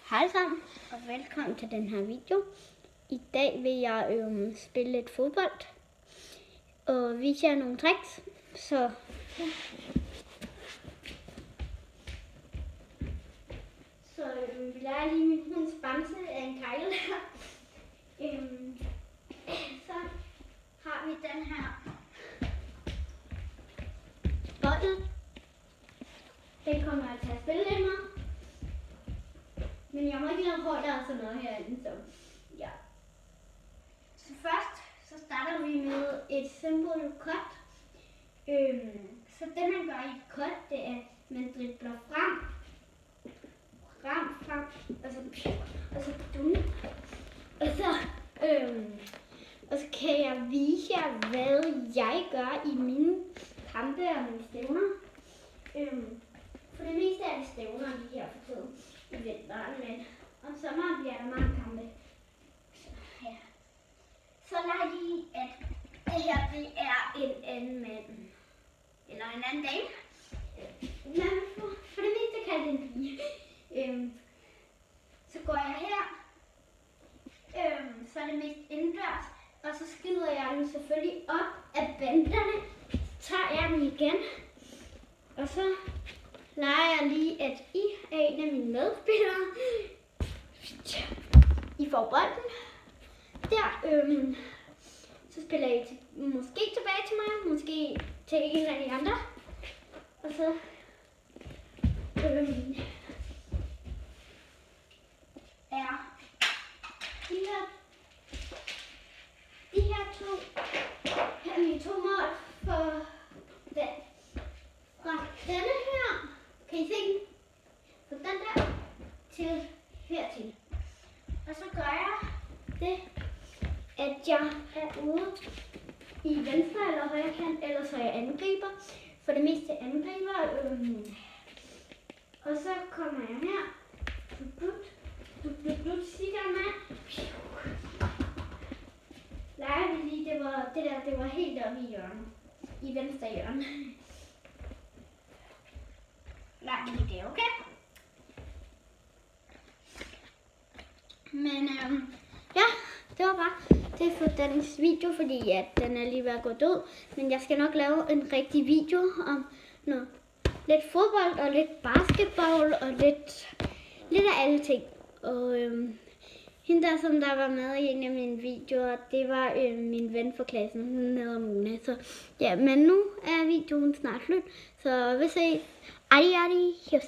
Hej sammen og velkommen til den her video. I dag vil jeg spille lidt fodbold og vise jer nogle tricks. Så vi lærer lige min hunds bamse af en kejle. Så har vi den her bold. Den kommer jeg til at spille lidt med. Men jeg må ikke lave hold og sådan noget herinde, så ja. Så først, så starter vi med et simpelt cut. Så det man gør i et cut, det er, at man dribler frem, og så dum. Og så kan jeg vise jer, hvad jeg gør i mine kampe og mine stævner. For det meste er det stævner lige her for tiden i vinteren, men om sommeren bliver der mange kampe. Så lad lige, at det her det er en anden mand, eller en anden dame. Men for det meste kan det en pige. Så går jeg her, så er det mest indendørs, og så skider jeg dem selvfølgelig op af banderne. Så tager jeg dem igen, og så leger jeg lige, at I er en af mine medspillere. I får bolden. Der, så spiller I måske tilbage til mig, måske til en af de andre. Og så er de her to mål for fra denne her, kan I se den? Fra den der til hertil. Og så gør jeg det, at jeg er ude i venstre eller højre kant, eller så jeg angriber. For det meste angriber. Og så kommer jeg her. Siger man. Leger vi lige, det var helt oppe i hjørnet. I venstre hjørne. Leger vi lige det, okay? Men ja, det var bare det for dens video, fordi at den er lige ved at gå død. Men jeg skal nok lave en rigtig video om lidt fodbold og lidt basketball og lidt af alle ting. Og hende der, som der var med i en af mine videoer, det var min ven fra klassen. Hun hedder Mona. Så ja, men nu er videoen snart slut. Så vi ses. Adios.